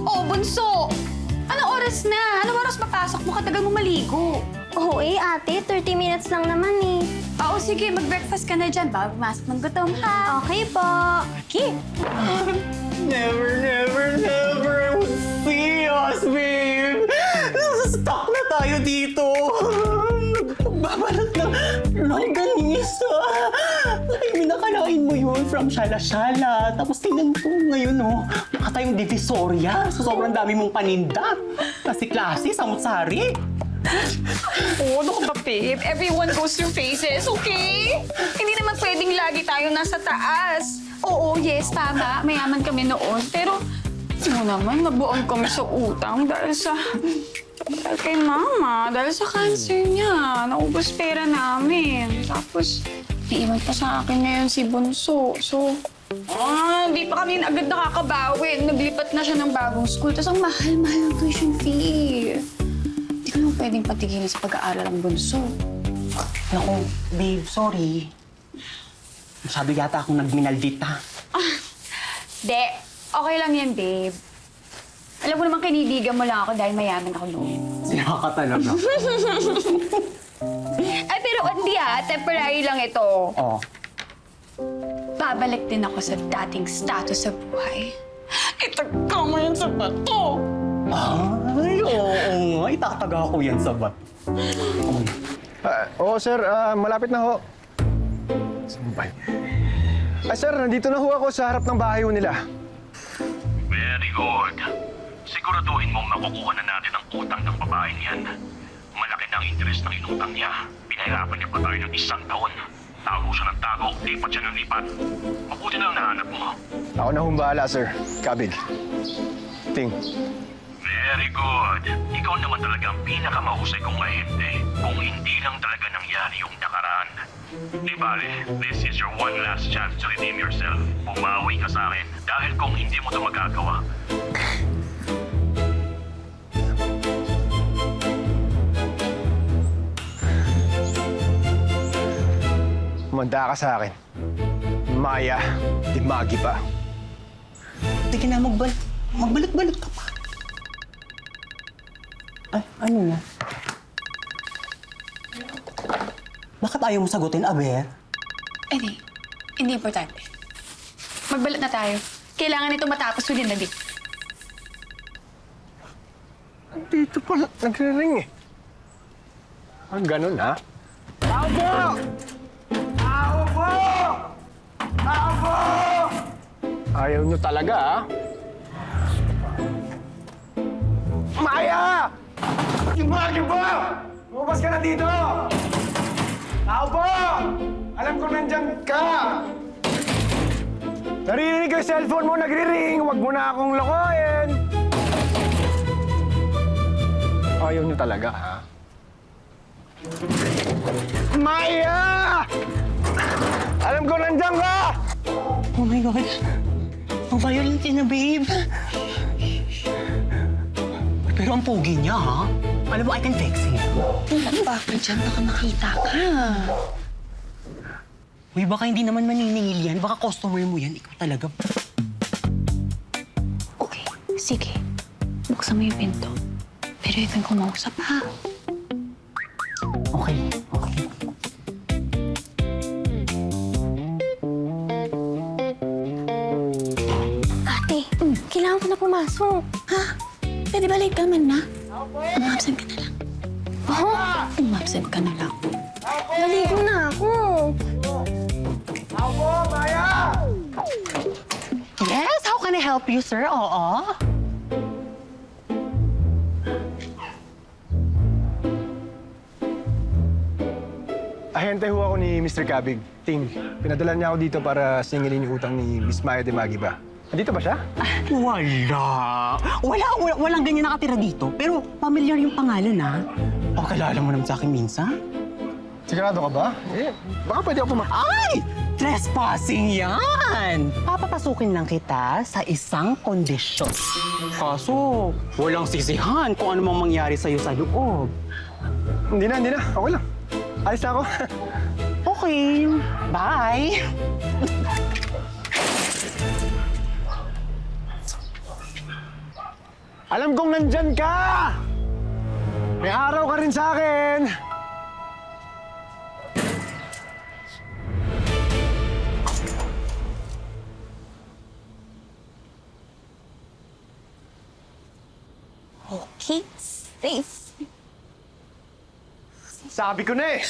Oh, bunso! Anong oras na? Anong oras papasok mo? Katagal mo maligo. Oo ate, 30 minutes lang naman eh. Oo, sige. Mag-breakfast ka na dyan bago pumasok ng gutom, ha? Okay po. Okay. Never, never, never I would see us, babe! Nasa-stuck na tayo dito! Nagbabalat ng longganisa! Ay, minakalain mo yun from Shala-Shala. Tapos tingnan ko ngayon, oh. Maka tayong Divisoria. So, sobrang dami mong paninda. Klase-klase, samut-sari. Oh, ano ka ba, babe? Everyone goes through phases, okay? Hindi naman pwedeng lagi tayo nasa taas. Oo, yes, tama. Mayaman kami noon. Pero, ano naman, nabuon kami sa utang dahil kay mama. Dahil sa cancer niya. Naubos pera namin. Tapos, naiwan pa sa akin ngayon si Bunso. So, di pa kami agad nakakabawi. Naglipat na siya ng bagong school. Tapos ang mahal-mahal ng tuition fee. Hindi ko naman pwedeng patigilin sa pag-aaral ang Bunso. Naku, babe, sorry. Masyado yata akong nagminaldita. De, okay lang yan, babe. Alam mo naman, kinidigan mo lang ako dahil mayaman ako noon. Sino ka talaga? Ay, pero hindi temporary lang ito. Oh. Babalik din ako sa dating status sa buhay. Itagka mo yan sa bato! Ay, oo nga. Itataga ko yan sa bat. Oo, sir. Malapit na ho. Saan ba? Sir, nandito na ho ako sa harap ng bahay ho nila. Very good. Siguraduhin mong makukuha na natin ang utang ng babaeng yan. Malaki na ang interest ng inutang niya. Pinahirapan niya pa tayo ng 1 taon. Tago siya ng tago, lipat siya ng lipat. Mabuti na ang nahanap mo. Ako na hong bahala, sir. Kabig. Ting. Very good. Ikaw naman talaga ang pinakamahusay kong ahente. Kung hindi lang talaga nangyari yung nakaraan. Di bale, this is your one last chance to redeem yourself. Bumawi ka sa akin dahil kung hindi mo ito magagawa, Manda ka sa akin. Maya, di magi pa. Sige na, magbalot-balot ka pa. Ay, ano na? Bakit ayaw mo sagutin, Aber? Hindi importante. Magbalat na tayo. Kailangan ito matapos within the day. Dito pa nagre-ring eh. Ganun ha? Tao po! Tao po! Tao po! Ayaw nyo talaga ha? Maya! Imagi po! Lumabas ka na dito! Tao po! Alam ko nandyan ka! Naririnig ko yung cellphone mo nagre-ring. Huwag mo na akong lokohin! Ayaw nyo talaga, ha? Maya! Alam ko nandiyan ka! Oh my God. Ang violent na, babe. Pero ang pogi niya, ha? Alam mo, I can fix him. Ano ba ka dyan? Baka makita ka. Uy, baka hindi naman maniningil yan. Baka customer mo yan. Ikaw talaga. Okay, sige. Buksan mo yung pinto. Pero ikaw kumausap, ha? Okay. Ate, kailangan ko na pumasok. Ha? Pwede ba late ka man na? Umabsent ka na lang. Umabsent ka na lang. Naligo na ako. Tao po, Maya! Yes, how can I help you, sir? Oo. Ahente ho ako ni Mr. Kabig. Ting, pinadala niya ako dito para singilin yung utang ni Miss Maya de Magi ba? Nandito ba siya? Walang ganyan nakatira dito. Pero familiar yung pangalan, ha? O, kalala mo naman sa akin minsan? Sigurado ka ba? Baka pwede ako Ay! Trespassing yan! Papapasukin lang kita sa isang kondisyon. Kaso, walang sisihan kung ano mang mangyari sa'yo sa loob. Hindi na. Okay lang. Alis na ako. Okay. Bye. Alam kong nandyan ka! May araw ka rin sa akin! Okay, safe. Sabi ko na eh!